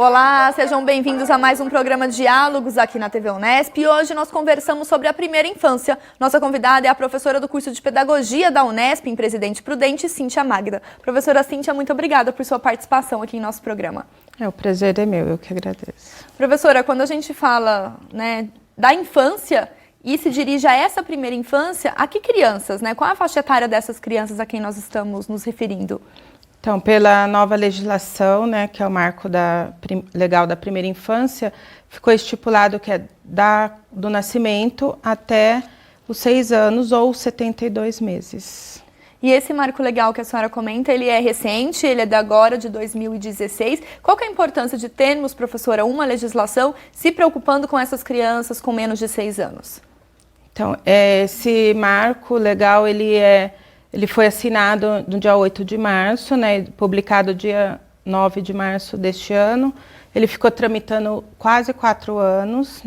Olá, sejam bem-vindos a mais um programa Diálogos aqui na TV Unesp e hoje nós conversamos sobre a primeira infância. Nossa convidada é a professora do curso de Pedagogia da Unesp, em Presidente Prudente, Cíntia Magda. Professora Cíntia, muito obrigada por sua participação aqui em nosso programa. O prazer é meu, eu que agradeço. Professora, quando a gente fala, da infância e se dirige a essa primeira infância, a que crianças, Qual é a faixa etária dessas crianças a quem nós estamos nos referindo? Então, pela nova legislação, que é o marco legal da primeira infância, ficou estipulado que é do nascimento até os 6 anos ou 72 meses. E esse marco legal que a senhora comenta, ele é recente, ele é de agora, de 2016. Qual que é a importância de termos, professora, uma legislação se preocupando com essas crianças com menos de 6 anos? Então, esse marco legal, ele foi assinado no dia 8 de março, publicado dia 9 de março deste ano. Ele ficou tramitando quase 4 anos,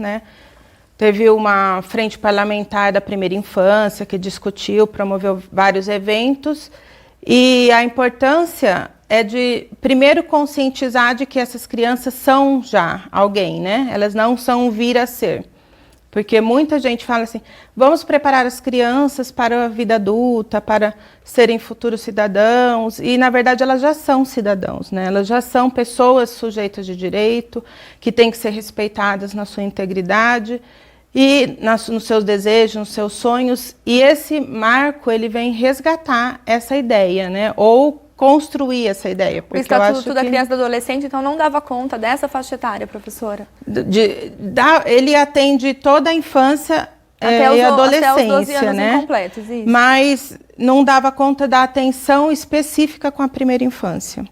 Teve uma frente parlamentar da primeira infância que discutiu, promoveu vários eventos. E a importância é de, primeiro, conscientizar de que essas crianças são já alguém, Elas não são vir a ser. Porque muita gente fala assim, vamos preparar as crianças para a vida adulta, para serem futuros cidadãos, e na verdade elas já são cidadãos, Elas já são pessoas sujeitas de direito, que têm que ser respeitadas na sua integridade, e nos seus desejos, nos seus sonhos, e esse marco ele vem resgatar essa ideia, ou construir essa ideia. O Estatuto da Criança e do Adolescente, então, não dava conta dessa faixa etária, professora? Ele atende toda a infância e adolescência, até os 12 anos incompletos, isso. Mas não dava conta da atenção específica com a primeira infância,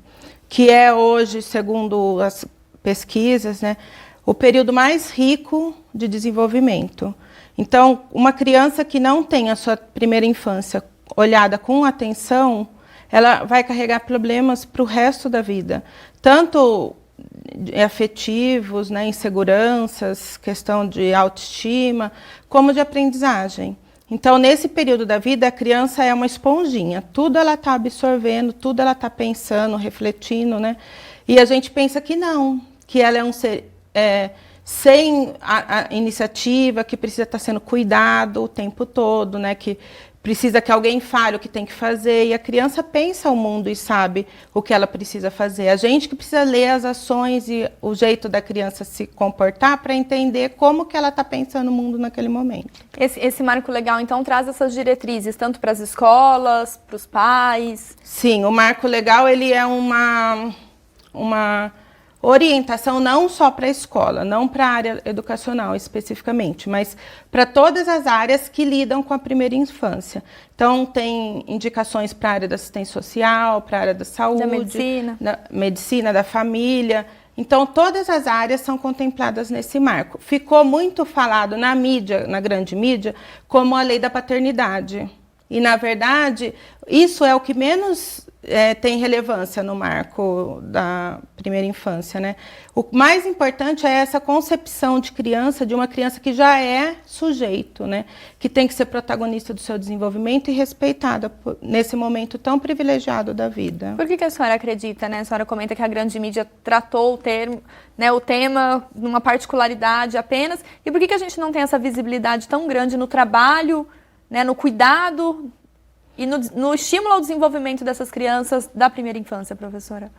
que é hoje, segundo as pesquisas, o período mais rico de desenvolvimento. Então, uma criança que não tem a sua primeira infância olhada com atenção, ela vai carregar problemas para o resto da vida, tanto afetivos, inseguranças, questão de autoestima, como de aprendizagem. Então, nesse período da vida, a criança é uma esponjinha, tudo ela está absorvendo, tudo ela está pensando, refletindo, E a gente pensa que não, que ela é um ser sem a iniciativa, que precisa estar sendo cuidado o tempo todo, que precisa que alguém fale o que tem que fazer, e a criança pensa o mundo e sabe o que ela precisa fazer. A gente que precisa ler as ações e o jeito da criança se comportar para entender como que ela está pensando o mundo naquele momento. Esse marco legal, então, traz essas diretrizes, tanto para as escolas, para os pais? Sim, o marco legal ele é uma orientação não só para a escola, não para a área educacional especificamente, mas para todas as áreas que lidam com a primeira infância. Então, tem indicações para a área da assistência social, para a área da saúde, da medicina, da família. Então, todas as áreas são contempladas nesse marco. Ficou muito falado na mídia, na grande mídia, como a lei da paternidade. E, na verdade, isso é o que menos tem relevância no marco da primeira infância, O mais importante é essa concepção de criança, de uma criança que já é sujeito, Que tem que ser protagonista do seu desenvolvimento e respeitada nesse momento tão privilegiado da vida. Por que a senhora acredita, A senhora comenta que a grande mídia tratou o tema numa particularidade apenas, e por que a gente não tem essa visibilidade tão grande no trabalho, no cuidado e no estímulo ao desenvolvimento dessas crianças da primeira infância, professora?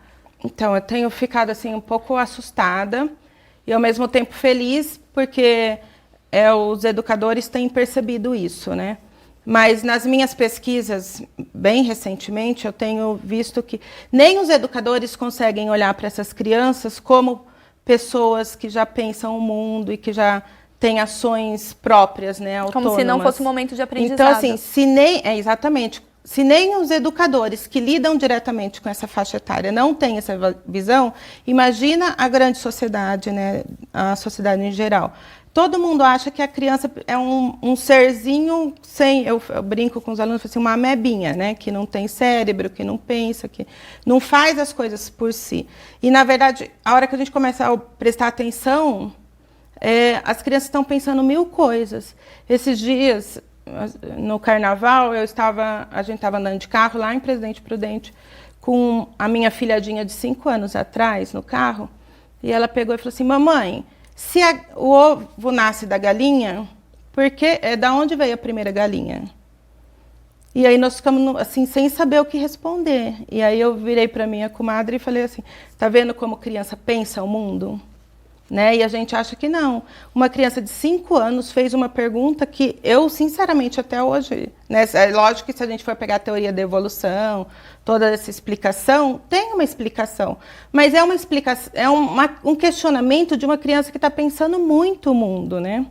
Então, eu tenho ficado assim um pouco assustada e ao mesmo tempo feliz, porque os educadores têm percebido isso, Mas nas minhas pesquisas, bem recentemente, eu tenho visto que nem os educadores conseguem olhar para essas crianças como pessoas que já pensam o mundo e que já tem ações próprias, autônomas. Como se não fosse um momento de aprendizado. Então, assim, exatamente. Se nem os educadores que lidam diretamente com essa faixa etária não têm essa visão, imagina a grande sociedade, a sociedade em geral. Todo mundo acha que a criança é um serzinho sem... Eu brinco com os alunos, assim, uma amebinha, que não tem cérebro, que não pensa, que não faz as coisas por si. E, na verdade, a hora que a gente começa a prestar atenção, as crianças estão pensando 1000 coisas. Esses dias, no carnaval, a gente estava andando de carro lá em Presidente Prudente com a minha filhadinha de 5 anos atrás, no carro, E ela pegou e falou assim, mamãe, se o ovo nasce da galinha, da onde veio a primeira galinha? E aí nós ficamos assim, sem saber o que responder. E aí eu virei para minha comadre e falei assim, tá vendo como criança pensa o mundo? Né? E a gente acha que não. Uma criança de 5 anos fez uma pergunta que eu, sinceramente, até hoje... Né? É lógico que se a gente for pegar a teoria da evolução, toda essa explicação, tem uma explicação. Mas é uma explicação, um questionamento de uma criança que está pensando muito o mundo, né?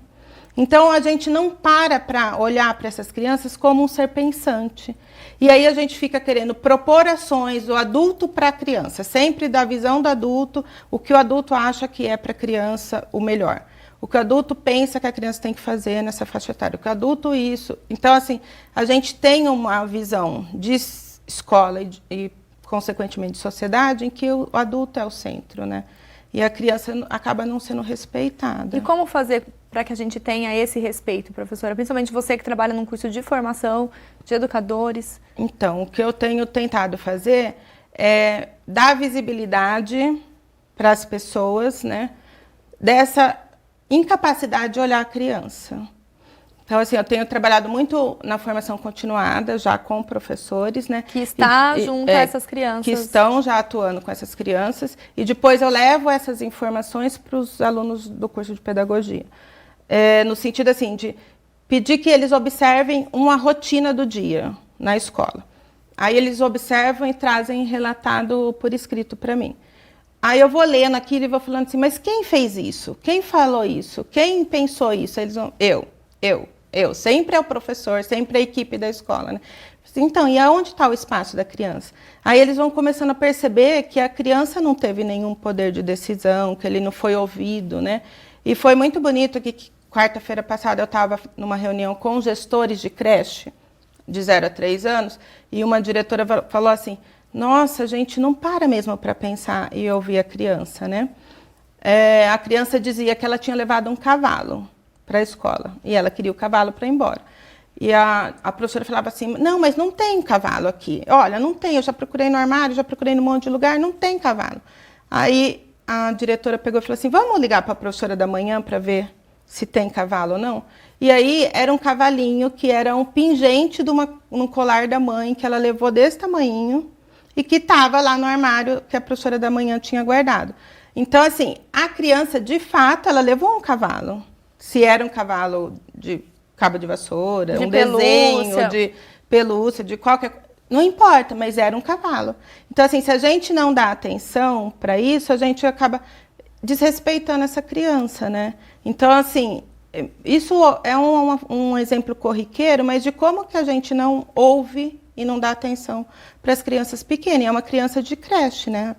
Então, a gente não para olhar para essas crianças como um ser pensante. E aí a gente fica querendo propor ações do adulto para a criança, sempre da visão do adulto, o que o adulto acha que é para a criança o melhor. O que o adulto pensa que a criança tem que fazer nessa faixa etária. O que o adulto isso. Então, assim, a gente tem uma visão de escola e consequentemente, de sociedade, em que o adulto é o centro, né? E a criança acaba não sendo respeitada. E como fazer para que a gente tenha esse respeito, professora? Principalmente você que trabalha num curso de formação de educadores. Então, o que eu tenho tentado fazer é dar visibilidade para as pessoas, né, dessa incapacidade de olhar a criança. Então, assim, eu tenho trabalhado muito na formação continuada, já com professores, né? Que está junto a essas crianças. Que estão já atuando com essas crianças. E depois eu levo essas informações para os alunos do curso de pedagogia. No sentido, assim, de pedir que eles observem uma rotina do dia na escola. Aí eles observam e trazem relatado por escrito para mim. Aí eu vou lendo aquilo e vou falando assim, mas quem fez isso? Quem falou isso? Quem pensou isso? Eles vão, eu. Sempre é o professor, sempre é a equipe da escola, né? Então, e aonde está o espaço da criança? Aí eles vão começando a perceber que a criança não teve nenhum poder de decisão, que ele não foi ouvido, né? E foi muito bonito que quarta-feira passada eu estava numa reunião com gestores de creche, de 0 a 3 anos, e uma diretora falou assim, nossa, a gente não para mesmo para pensar e ouvir a criança, né? A criança dizia que ela tinha levado um cavalo para a escola, e ela queria o cavalo para ir embora. E a professora falava assim, não, mas não tem cavalo aqui. Olha, não tem, eu já procurei no armário, já procurei num monte de lugar, não tem cavalo. Aí a diretora pegou e falou assim, vamos ligar para a professora da manhã para ver se tem cavalo ou não? E aí era um cavalinho que era um pingente num colar da mãe, que ela levou desse tamanhinho, e que estava lá no armário que a professora da manhã tinha guardado. Então, assim, a criança, de fato, ela levou um cavalo. Se era um cavalo de cabo de vassoura, de um pelúcia. Desenho, de pelúcia, de qualquer... Não importa, mas era um cavalo. Então, assim, se a gente não dá atenção para isso, a gente acaba desrespeitando essa criança, né? Então, assim, isso é um exemplo corriqueiro, mas de como que a gente não ouve e não dá atenção para as crianças pequenas. É uma criança de creche, né?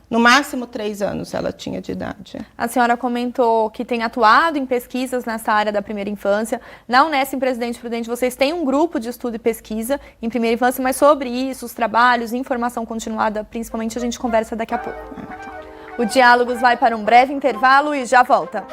No máximo 3 anos ela tinha de idade. A senhora comentou que tem atuado em pesquisas nessa área da primeira infância. Na Unesp, em Presidente Prudente, vocês têm um grupo de estudo e pesquisa em primeira infância, mas sobre isso, os trabalhos, informação continuada, principalmente, a gente conversa daqui a pouco. O Diálogos vai para um breve intervalo e já volta.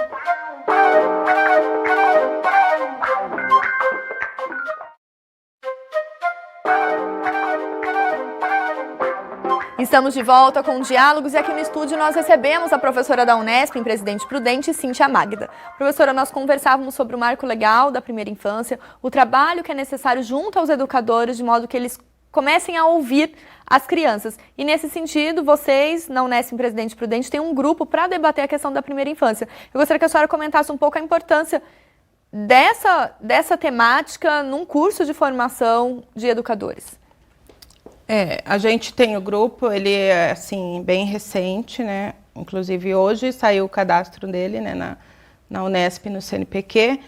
Estamos de volta com Diálogos e aqui no estúdio nós recebemos a professora da Unesp, em Presidente Prudente, Cíntia Magda. Professora, nós conversávamos sobre o marco legal da primeira infância, o trabalho que é necessário junto aos educadores, de modo que eles comecem a ouvir as crianças. E nesse sentido, vocês, na Unesp, em Presidente Prudente, têm um grupo para debater a questão da primeira infância. Eu gostaria que a senhora comentasse um pouco a importância dessa temática num curso de formação de educadores. A gente tem o grupo, ele é assim, bem recente, né? Inclusive hoje saiu o cadastro dele, né, na Unesp, no CNPq.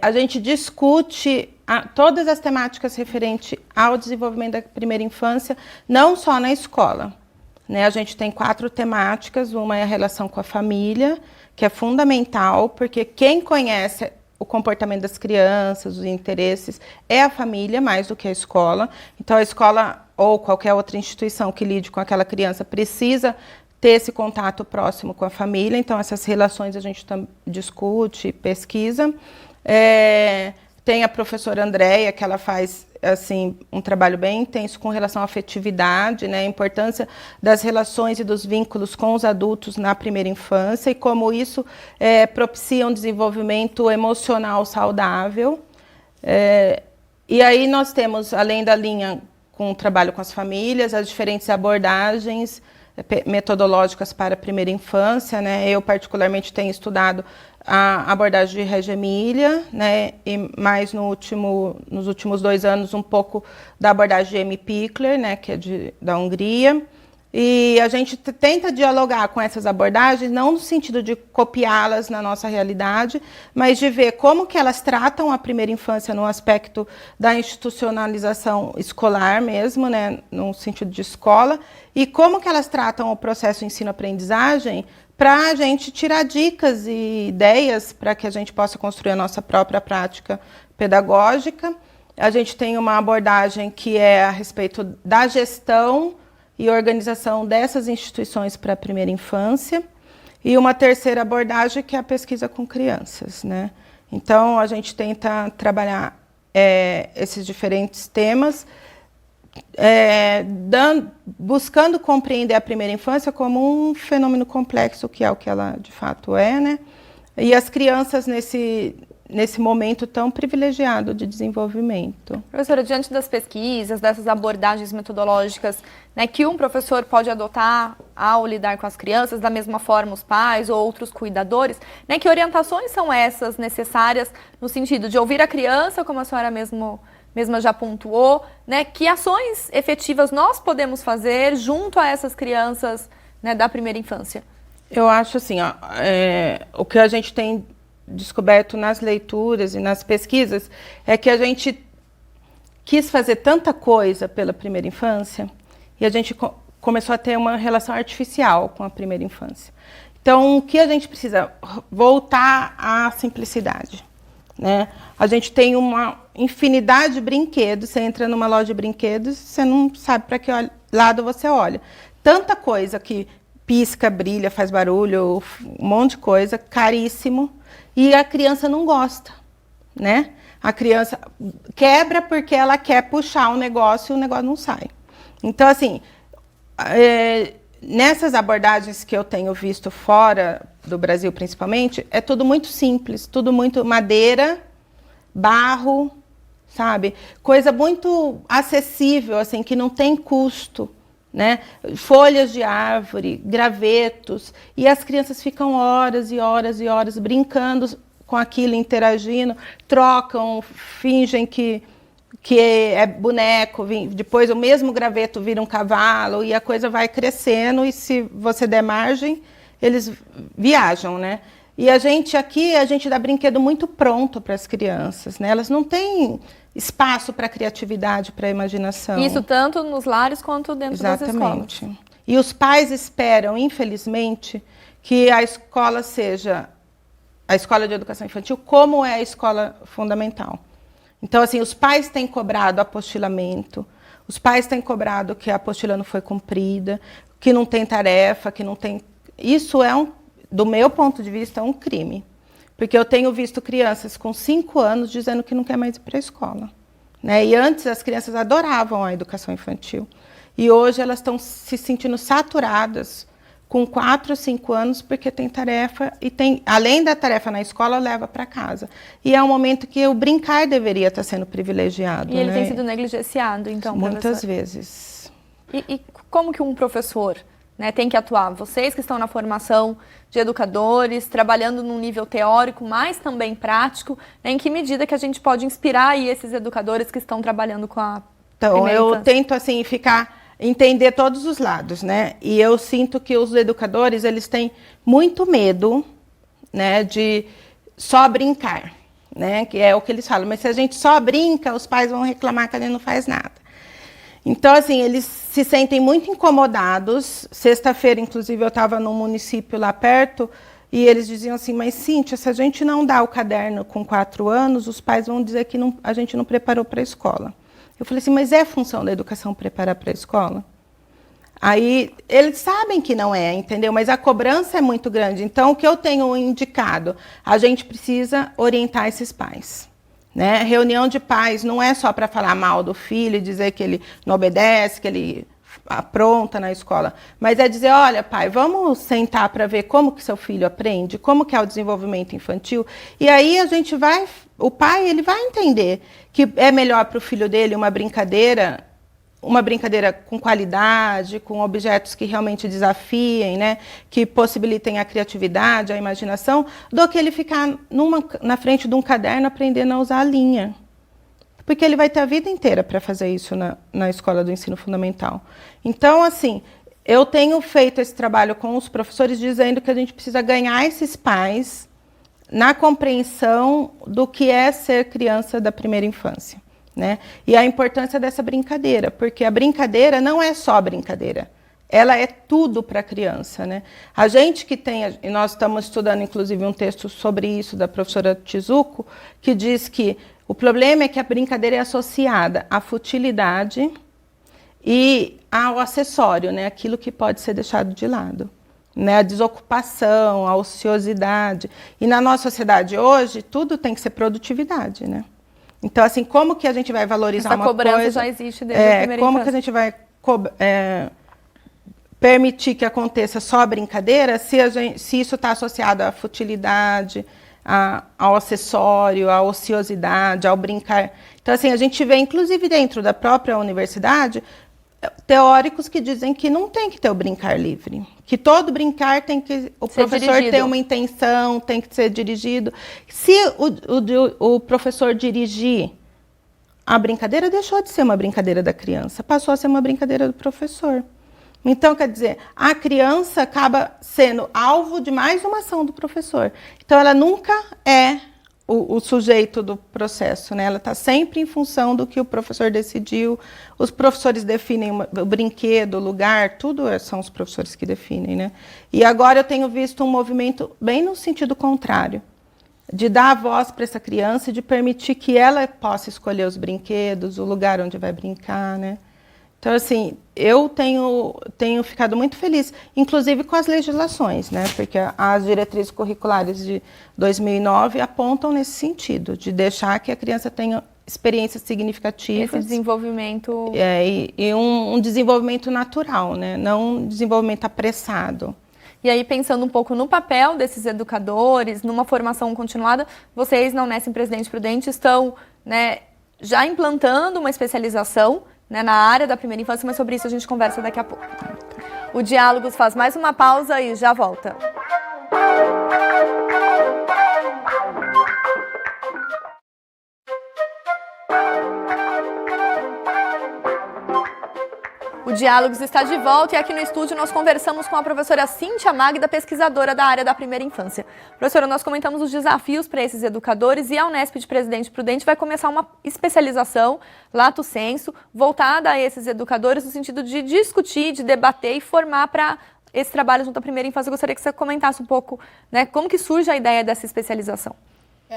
A gente discute todas as temáticas referentes ao desenvolvimento da primeira infância, não só na escola, né? A gente tem 4 temáticas, uma é a relação com a família, que é fundamental, porque quem conhece o comportamento das crianças, os interesses, é a família mais do que a escola. Então, a escola ou qualquer outra instituição que lide com aquela criança precisa ter esse contato próximo com a família. Então, essas relações a gente discute, pesquisa. Tem a professora Andréia, que ela faz assim, um trabalho bem intenso com relação à afetividade, né, a importância das relações e dos vínculos com os adultos na primeira infância e como isso propicia um desenvolvimento emocional saudável. E aí nós temos, além da linha com o trabalho com as famílias, as diferentes abordagens metodológicas para a primeira infância, né? Eu particularmente tenho estudado a abordagem de Reggio Emilia, né? E mais nos últimos 2 anos um pouco da abordagem de Amy Pickler, né? Que é da Hungria. E a gente tenta dialogar com essas abordagens, não no sentido de copiá-las na nossa realidade, mas de ver como que elas tratam a primeira infância no aspecto da institucionalização escolar mesmo, né, no sentido de escola, e como que elas tratam o processo ensino-aprendizagem para a gente tirar dicas e ideias para que a gente possa construir a nossa própria prática pedagógica. A gente tem uma abordagem que é a respeito da gestão e organização dessas instituições para a primeira infância, e uma terceira abordagem que é a pesquisa com crianças, né? Então, a gente tenta trabalhar esses diferentes temas, buscando compreender a primeira infância como um fenômeno complexo, que é o que ela de fato é, né? E as crianças nesse momento tão privilegiado de desenvolvimento. Professora, diante das pesquisas, dessas abordagens metodológicas, né, que um professor pode adotar ao lidar com as crianças, da mesma forma os pais ou outros cuidadores, né, que orientações são essas necessárias no sentido de ouvir a criança, como a senhora mesma já pontuou, né, que ações efetivas nós podemos fazer junto a essas crianças, né, da primeira infância? Eu acho assim, o que a gente tem descoberto nas leituras e nas pesquisas é que a gente quis fazer tanta coisa pela primeira infância e a gente começou a ter uma relação artificial com a primeira infância. Então, o que a gente precisa? Voltar à simplicidade, né? A gente tem uma infinidade de brinquedos, você entra numa loja de brinquedos, você não sabe para que lado você olha. Tanta coisa que pisca, brilha, faz barulho, um monte de coisa, caríssimo. E a criança não gosta, né? A criança quebra porque ela quer puxar o negócio e o negócio não sai. Então, assim, nessas abordagens que eu tenho visto fora do Brasil, principalmente, é tudo muito simples, tudo muito madeira, barro, sabe? Coisa muito acessível, assim, que não tem custo, né? Folhas de árvore, gravetos, e as crianças ficam horas e horas e horas brincando com aquilo, interagindo, trocam, fingem que é boneco, depois o mesmo graveto vira um cavalo e a coisa vai crescendo e se você der margem, eles viajam, né? E a gente dá brinquedo muito pronto para as crianças, né? Elas não têm espaço para criatividade, para imaginação. Isso tanto nos lares quanto dentro das escolas. Exatamente. E os pais esperam, infelizmente, que a escola seja a escola de educação infantil como é a escola fundamental. Então, assim, os pais têm cobrado apostilamento, os pais têm cobrado que a apostila não foi cumprida, que não tem tarefa, que não tem... Isso do meu ponto de vista, é um crime. Porque eu tenho visto crianças com 5 anos dizendo que não quer mais ir para a escola, né? E antes as crianças adoravam a educação infantil. E hoje elas estão se sentindo saturadas com 4 ou 5 anos porque tem tarefa e além da tarefa na escola, leva para casa. E é um momento que o brincar deveria estar sendo privilegiado. E ele, né, tem sido sido negligenciado, então, muitas vezes. E como que um professor, né, tem que atuar? Vocês que estão na formação de educadores, trabalhando num nível teórico, mas também prático, né, em que medida que a gente pode inspirar aí esses educadores que estão trabalhando com a primeira infância? Tento, assim, entender todos os lados, né? E eu sinto que os educadores, eles têm muito medo, né, de só brincar, né? Que é o que eles falam. Mas se a gente só brinca, os pais vão reclamar que a gente não faz nada. Então, assim, eles se sentem muito incomodados. Sexta-feira, inclusive, eu estava num município lá perto e eles diziam assim, mas Cíntia, se a gente não dá o caderno com 4 anos, os pais vão dizer que a gente não preparou para a escola. Eu falei assim, mas é função da educação preparar para a escola? Aí, eles sabem que não é, entendeu? Mas a cobrança é muito grande. Então, o que eu tenho indicado? A gente precisa orientar esses pais, né? Reunião de pais não é só para falar mal do filho e dizer que ele não obedece, que ele apronta na escola, mas é dizer, olha, pai, vamos sentar para ver como que seu filho aprende, como que é o desenvolvimento infantil, e aí o pai, ele vai entender que é melhor para o filho dele uma brincadeira com qualidade, com objetos que realmente desafiem, né, que possibilitem a criatividade, a imaginação, do que ele ficar na frente de um caderno aprendendo a usar a linha. Porque ele vai ter a vida inteira para fazer isso na escola do ensino fundamental. Então, assim, eu tenho feito esse trabalho com os professores dizendo que a gente precisa ganhar esses pais na compreensão do que é ser criança da primeira infância, né? E a importância dessa brincadeira, porque a brincadeira não é só brincadeira. Ela é tudo para a criança, né? A gente que e nós estamos estudando, inclusive, um texto sobre isso, da professora Tizuko, que diz que o problema é que a brincadeira é associada à futilidade e ao acessório, né? Aquilo que pode ser deixado de lado, né? A desocupação, a ociosidade. E na nossa sociedade hoje, tudo tem que ser produtividade, né? Então, assim, como que a gente vai valorizar uma coisa... Essa cobrança já existe desde a primeira como infância. Que a gente vai permitir que aconteça só a brincadeira se isso está associado à futilidade, ao acessório, à ociosidade, ao brincar. Então, assim, a gente vê, inclusive dentro da própria universidade, teóricos que dizem que não tem que ter o brincar livre, que todo brincar tem que o professor ter uma intenção, tem que ser dirigido. Se o professor dirigir a brincadeira, deixou de ser uma brincadeira da criança, passou a ser uma brincadeira do professor. Então, quer dizer, a criança acaba sendo alvo de mais uma ação do professor. Então, ela nunca é o sujeito do processo, né? Ela está sempre em função do que o professor decidiu. Os professores definem o brinquedo, o lugar, tudo são os professores que definem, né? E agora eu tenho visto um movimento bem no sentido contrário, de dar a voz para essa criança e de permitir que ela possa escolher os brinquedos, o lugar onde vai brincar, né? Então, assim, eu tenho ficado muito feliz, inclusive com as legislações, né? Porque as diretrizes curriculares de 2009 apontam nesse sentido, de deixar que a criança tenha experiências significativas. Esse desenvolvimento... E um desenvolvimento natural, né? Não um desenvolvimento apressado. E aí, pensando um pouco no papel desses educadores, numa formação continuada, vocês na Unesp Presidente Prudente estão, né, já implantando uma especialização, né, na área da primeira infância, mas sobre isso a gente conversa daqui a pouco. O Diálogos faz mais uma pausa e já volta. O Diálogos está de volta e aqui no estúdio nós conversamos com a professora Cíntia Magda, pesquisadora da área da primeira infância. Professora, nós comentamos os desafios para esses educadores e a Unesp de Presidente Prudente vai começar uma especialização, lato sensu, voltada a esses educadores no sentido de discutir, de debater e formar para esse trabalho junto à primeira infância. Eu gostaria que você comentasse um pouco, né, como que surge a ideia dessa especialização.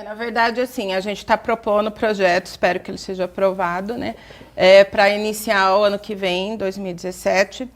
Na verdade, assim, a gente está propondo o projeto, espero que ele seja aprovado, né, para iniciar o ano que vem, 2017.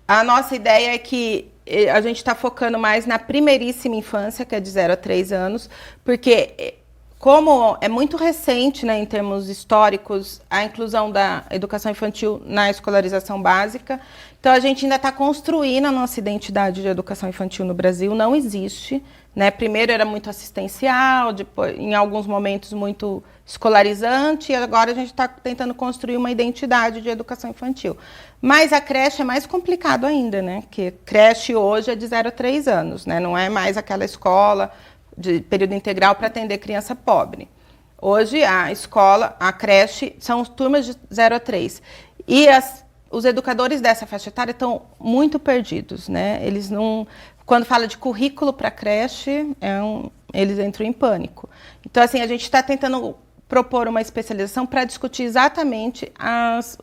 A nossa ideia é que a gente está focando mais na primeiríssima infância, que é de 0 a 3 anos, porque como é muito recente, né, em termos históricos, a inclusão da educação infantil na escolarização básica, então a gente ainda está construindo a nossa identidade de educação infantil no Brasil, não existe, né? Primeiro era muito assistencial, depois, em alguns momentos, muito escolarizante, e agora a gente está tentando construir uma identidade de educação infantil. Mas a creche é mais complicado ainda, né? Porque creche hoje é de 0 a 3 anos, né? Não é mais aquela escola de período integral para atender criança pobre. Hoje a escola, a creche, são turmas de 0 a 3. E os educadores dessa faixa etária estão muito perdidos, né? Eles não... Quando fala de currículo para creche, eles entram em pânico. Então, assim, a gente está tentando propor uma especialização para discutir exatamente as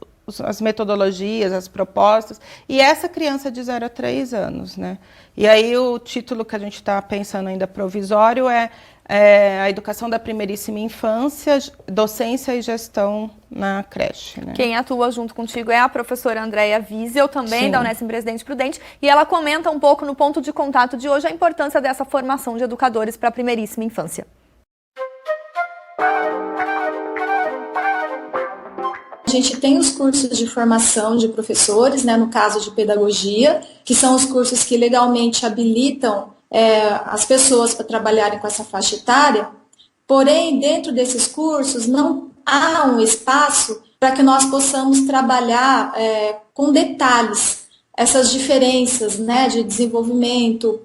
metodologias, as propostas, e essa criança de 0 a 3 anos, né? E aí o título que a gente está pensando ainda provisório é a educação da primeiríssima infância, docência e gestão na creche, né? Quem atua junto contigo é a professora Andréia Wiesel, também, sim, da Unesp Presidente Prudente, e ela comenta um pouco no ponto de contato de hoje a importância dessa formação de educadores para a primeiríssima infância. gente tem os cursos de formação de professores, né, no caso de pedagogia, que são os cursos que legalmente habilitam as pessoas para trabalharem com essa faixa etária, porém, dentro desses cursos, não há um espaço para que nós possamos trabalhar com detalhes essas diferenças, né, de desenvolvimento,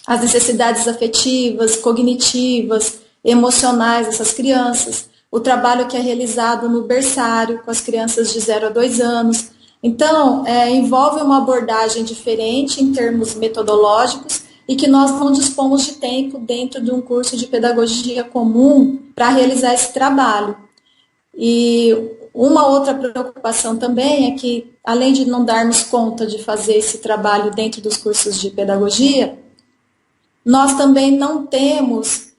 as necessidades afetivas, cognitivas, emocionais dessas crianças, o trabalho que é realizado no berçário com as crianças de 0 a 2 anos. Então, envolve uma abordagem diferente em termos metodológicos e que nós não dispomos de tempo dentro de um curso de pedagogia comum para realizar esse trabalho. E uma outra preocupação também é que, além de não darmos conta de fazer esse trabalho dentro dos cursos de pedagogia, nós também não temos,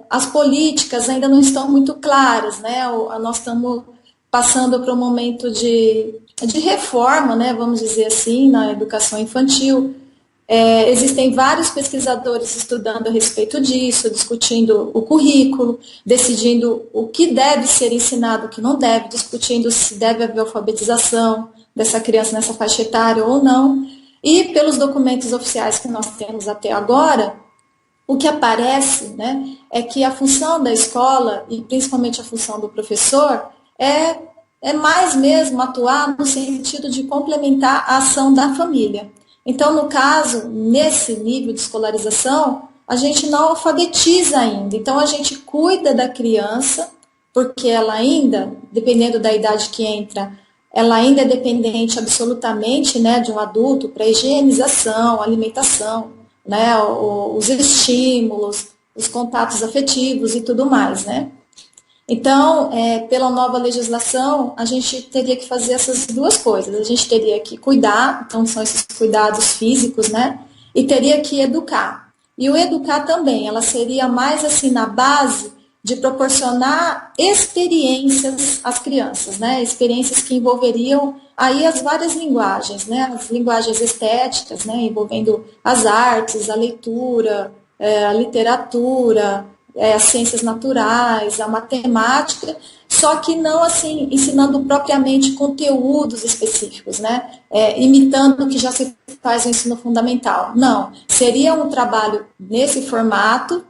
as políticas ainda não estão muito claras, né? Nós estamos passando por um momento de reforma, né, vamos dizer assim, na educação infantil. Existem vários pesquisadores estudando a respeito disso, discutindo o currículo, decidindo o que deve ser ensinado, o que não deve, discutindo se deve haver alfabetização dessa criança nessa faixa etária ou não. E pelos documentos oficiais que nós temos até agora, o que aparece, né, é que a função da escola, e principalmente a função do professor, é mais mesmo atuar no sentido de complementar a ação da família. Então, no caso, nesse nível de escolarização, a gente não alfabetiza ainda. Então, a gente cuida da criança, porque ela ainda, dependendo da idade que entra, ela ainda é dependente absolutamente, né, de um adulto para higienização, alimentação, né, os estímulos, os contatos afetivos e tudo mais, né? Então, pela nova legislação, a gente teria que fazer essas duas coisas. A gente teria que cuidar, então são esses cuidados físicos, né? E teria que educar. E o educar também, ela seria mais assim na base de proporcionar experiências às crianças, né? Experiências que envolveriam aí as várias linguagens, né? As linguagens estéticas, né? Envolvendo as artes, a leitura, a literatura, as ciências naturais, a matemática, só que não assim ensinando propriamente conteúdos específicos, né? Imitando o que já se faz no ensino fundamental. Não, seria um trabalho nesse formato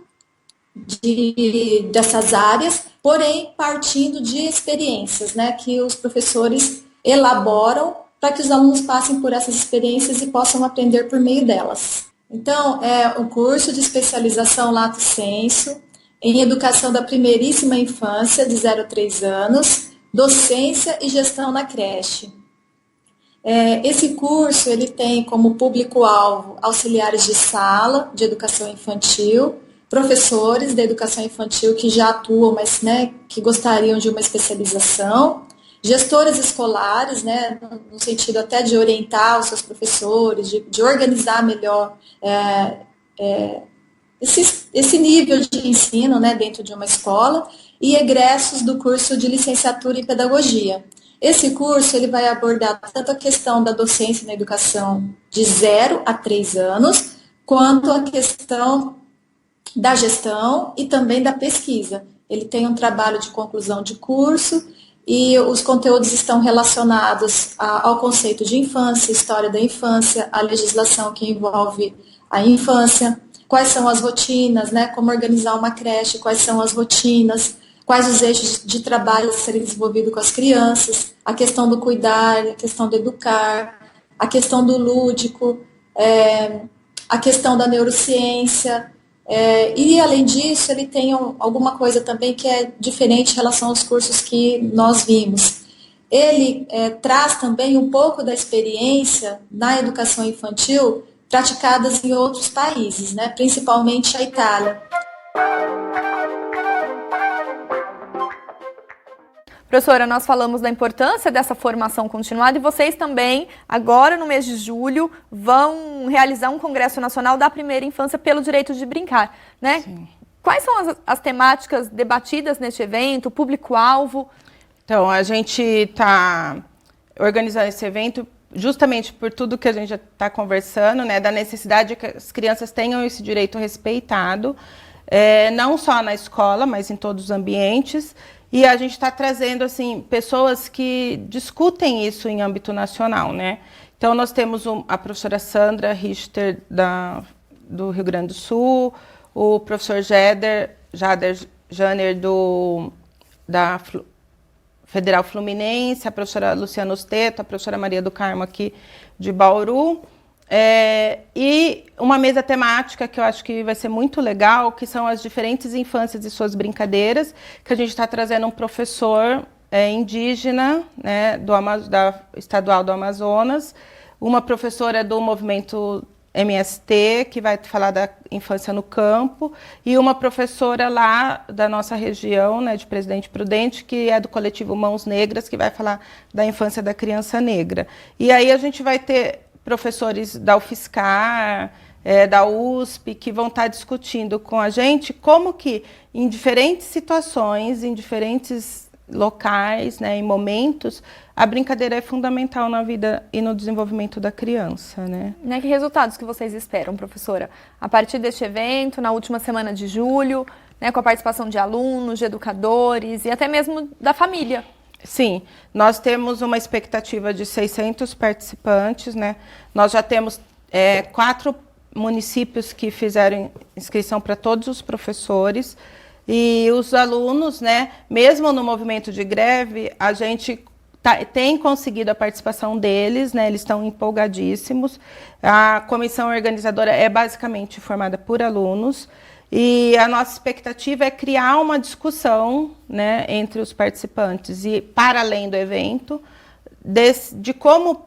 dessas áreas, porém partindo de experiências, né? Que os professores elaboram para que os alunos passem por essas experiências e possam aprender por meio delas. Então, é um curso de especialização lato sensu em educação da primeiríssima infância, de 0 a 3 anos, docência e gestão na creche. Esse curso ele tem como público-alvo auxiliares de sala de educação infantil, professores da educação infantil que já atuam, mas né, que gostariam de uma especialização, gestores escolares, né, no sentido até de orientar os seus professores, de organizar melhor esse nível de ensino, né, dentro de uma escola, e egressos do curso de licenciatura em pedagogia. Esse curso ele vai abordar tanto a questão da docência na educação de 0 a 3 anos, quanto a questão da gestão e também da pesquisa. Ele tem um trabalho de conclusão de curso e os conteúdos estão relacionados ao conceito de infância, história da infância, a legislação que envolve a infância, quais são as rotinas, né, como organizar uma creche, quais são as rotinas, quais os eixos de trabalho a serem desenvolvidos com as crianças, a questão do cuidar, a questão do educar, a questão do lúdico, a questão da neurociência, e além disso ele tem alguma coisa também que é diferente em relação aos cursos que nós vimos. Ele traz também um pouco da experiência na educação infantil praticadas em outros países, né, principalmente a Itália. Professora, nós falamos da importância dessa formação continuada e vocês também, agora no mês de julho, vão realizar um Congresso Nacional da Primeira Infância pelo Direito de Brincar, né? Sim. Quais são as temáticas debatidas neste evento, o público-alvo? Então, a gente está organizando esse evento justamente por tudo que a gente já está conversando, né, da necessidade de que as crianças tenham esse direito respeitado, não só na escola, mas em todos os ambientes. E a gente está trazendo assim, pessoas que discutem isso em âmbito nacional, né? Então, nós temos a professora Sandra Richter, do Rio Grande do Sul, o professor Jader Janer, da Federal Fluminense, a professora Luciana Osteto, a professora Maria do Carmo, aqui de Bauru. E uma mesa temática que eu acho que vai ser muito legal, que são as diferentes infâncias e suas brincadeiras, que a gente está trazendo um professor indígena, né, da Estadual do Amazonas, uma professora do movimento MST, que vai falar da infância no campo, e uma professora lá da nossa região, né, de Presidente Prudente, que é do coletivo Mãos Negras, que vai falar da infância da criança negra. E aí a gente vai ter professores da UFSCar, da USP, que vão estar discutindo com a gente como que, em diferentes situações, em diferentes locais, né, em momentos, a brincadeira é fundamental na vida e no desenvolvimento da criança, né? Que resultados que vocês esperam, professora? A partir deste evento, na última semana de julho, né, com a participação de alunos, de educadores e até mesmo da família. Sim, nós temos uma expectativa de 600 participantes, né? Nós já temos 4 municípios que fizeram inscrição para todos os professores. E os alunos, né, mesmo no movimento de greve, a gente tem conseguido a participação deles, né, eles estão empolgadíssimos. A comissão organizadora é basicamente formada por alunos e a nossa expectativa é criar uma discussão, né, entre os participantes e, para além do evento, de como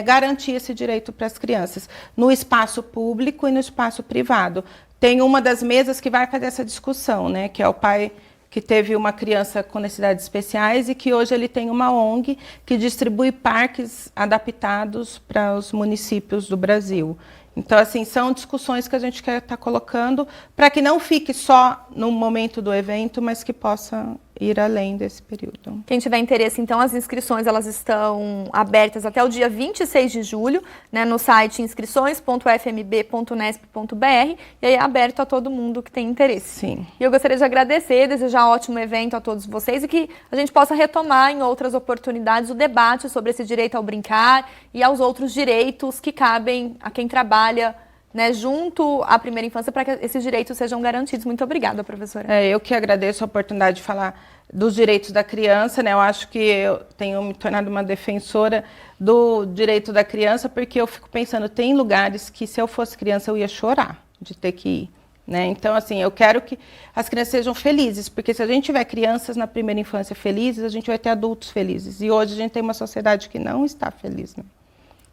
garantir esse direito para as crianças no espaço público e no espaço privado. Tem uma das mesas que vai fazer essa discussão, né, que é o pai que teve uma criança com necessidades especiais e que hoje ele tem uma ONG que distribui parques adaptados para os municípios do Brasil. Então, assim, são discussões que a gente quer estar colocando para que não fique só no momento do evento, mas que possa ir além desse período. Quem tiver interesse, então, as inscrições elas estão abertas até o dia 26 de julho, né, no site inscrições.fmb.nesp.br, e aí é aberto a todo mundo que tem interesse. Sim. E eu gostaria de agradecer, desejar um ótimo evento a todos vocês e que a gente possa retomar em outras oportunidades o debate sobre esse direito ao brincar e aos outros direitos que cabem a quem trabalha, né, junto à primeira infância, para que esses direitos sejam garantidos. Muito obrigada, professora. Eu que agradeço a oportunidade de falar dos direitos da criança, né? Eu acho que eu tenho me tornado uma defensora do direito da criança, porque eu fico pensando, tem lugares que, se eu fosse criança, eu ia chorar de ter que ir, né? Então, assim, eu quero que as crianças sejam felizes, porque se a gente tiver crianças na primeira infância felizes, a gente vai ter adultos felizes. E hoje a gente tem uma sociedade que não está feliz, né?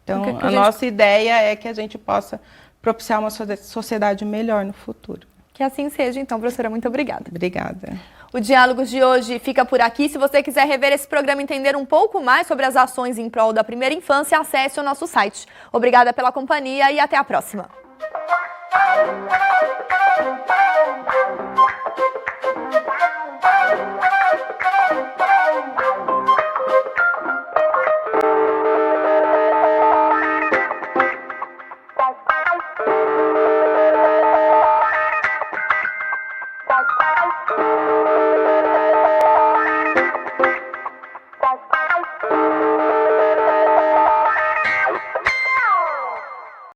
Então, a nossa ideia é que a gente possa propiciar uma sociedade melhor no futuro. Que assim seja, então, professora. Muito obrigada. Obrigada. O Diálogos de hoje fica por aqui. Se você quiser rever esse programa e entender um pouco mais sobre as ações em prol da primeira infância, acesse o nosso site. Obrigada pela companhia e até a próxima.